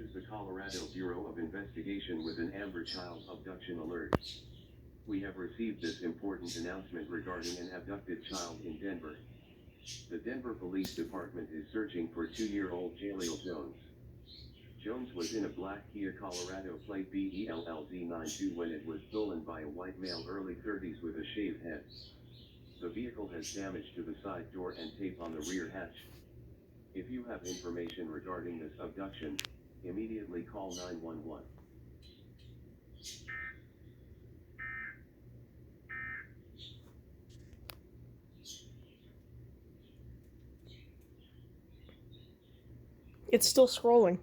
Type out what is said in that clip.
is the Colorado Bureau of Investigation with an Amber Child abduction alert. We have received this important announcement regarding an abducted child in Denver. The Denver Police Department is searching for 2-year-old Jaleel Jones. Jones was in a black Kia Colorado plate BELLZ92 when it was stolen by a white male early 30s with a shaved head. The vehicle has damage to the side door and tape on the rear hatch. If you have information regarding this abduction, immediately call 911. It's still scrolling.